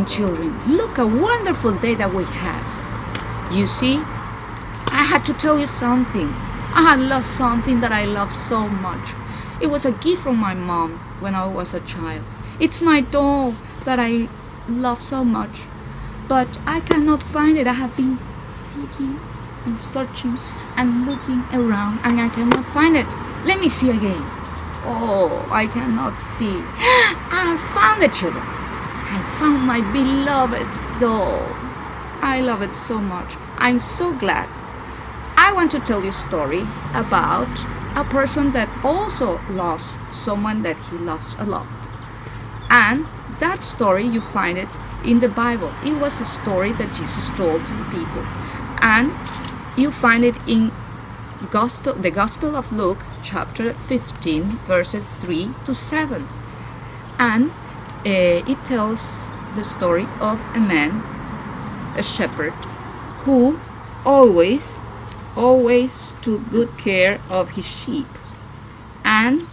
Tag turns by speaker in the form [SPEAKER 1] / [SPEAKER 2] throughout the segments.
[SPEAKER 1] children. Look, a wonderful day that we have. You see, I had to tell you something. I had lost something that I love so much. It was a gift from my mom when I was a child. It's my doll that I love so much. But I cannot find it. I have been seeking and searching and looking around and I cannot find it. Let me see again. Oh, I cannot see. I found it, children. I found my beloved doll. I love it so much. I'm so glad. I want to tell you a story about a person that also lost someone that he loves a lot. And that story, you find it in the Bible. It was a story that Jesus told to the people. And you find it in the Gospel of Luke, chapter 15, verses 3 to 7. And it tells the story of a man, a shepherd, who always took good care of his sheep. And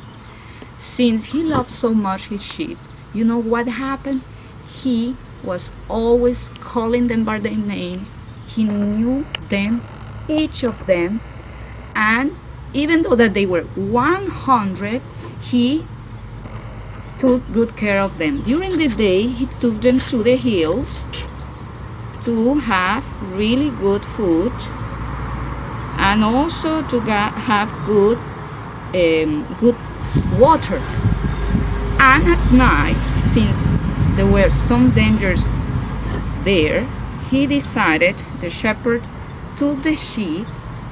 [SPEAKER 1] since he loved so much his sheep, you know what happened? He was always calling them by their names. He knew them, each of them. And even though that they were 100, he took good care of them. During the day, he took them to the hills to have really good food and also to have good water. And at night, since there were some dangers there, he decided, the shepherd took the sheep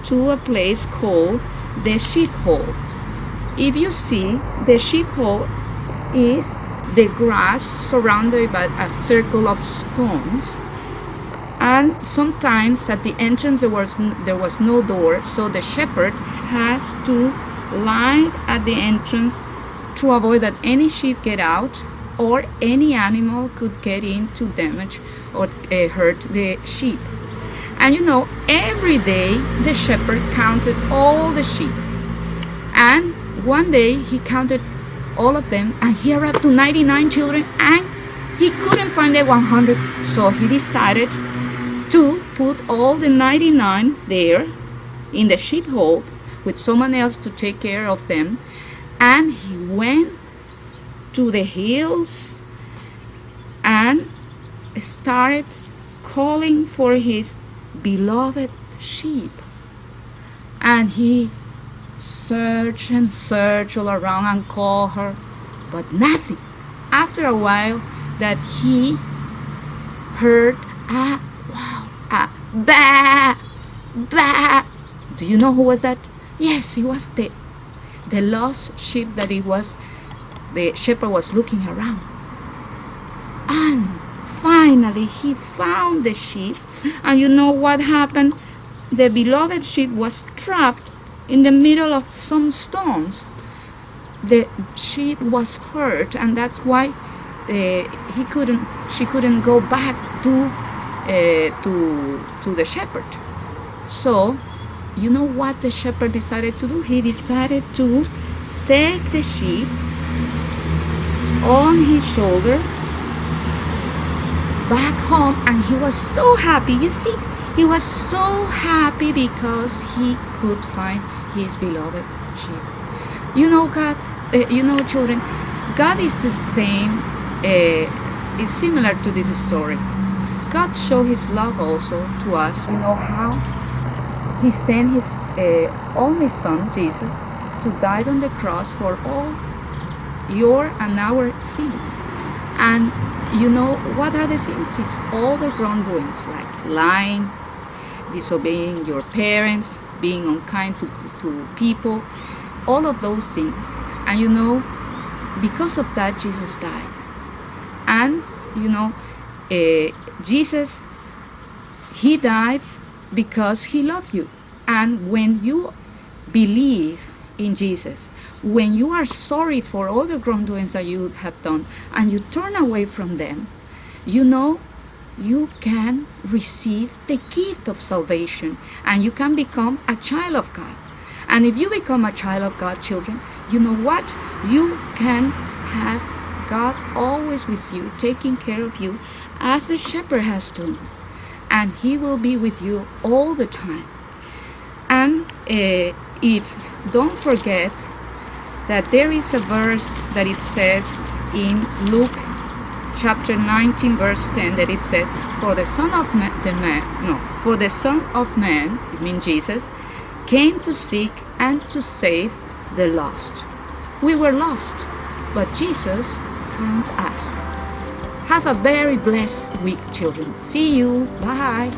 [SPEAKER 1] to a place called the sheephole. If you see, the sheephole is the grass surrounded by a circle of stones, and sometimes at the entrance there was no door, so the shepherd has to lie at the entrance to avoid that any sheep get out or any animal could get in to damage or hurt the sheep. And you know, every day the shepherd counted all the sheep. And one day he counted all of them and he arrived to 99 children and he couldn't find the 100. So he decided to put all the 99 there in the sheepfold with someone else to take care of them. And he went to the hills and started calling for his beloved sheep. And he searched and searched all around and called her, but nothing. After a while, that he heard a bah, bah. Do you know who was that? Yes, it was the lost sheep that the shepherd was looking around. And finally he found the sheep. And you know what happened? The beloved sheep was trapped in the middle of some stones. The sheep was hurt, and that's why she couldn't go back to the shepherd. So you know what the shepherd decided to do? He decided to take the sheep on his shoulder back home, and he was so happy. You see, he was so happy because he could find his beloved sheep. You know, God, children, God is the same. It's similar to this story. God showed his love also to us. You know how he sent his only son, Jesus, to die on the cross for all your and our sins. And you know, what are the sins? It's all the wrongdoings, like lying, disobeying your parents, being unkind to people, all of those things. And you know, because of that, Jesus died. And you know, Jesus, he died because he loved you. And when you believe in Jesus, when you are sorry for all the wrongdoings that you have done and you turn away from them, you know, you can receive the gift of salvation and you can become a child of God. And if you become a child of God, children, you know what? You can have God always with you, taking care of you as the shepherd has done. And He will be with you all the time. And if don't forget that there is a verse that it says in Luke chapter 19 verse 10 that it says, for the Son of Man, it means Jesus, came to seek and to save the lost. We were lost, but Jesus found us. Have a very blessed week, children. See you. Bye.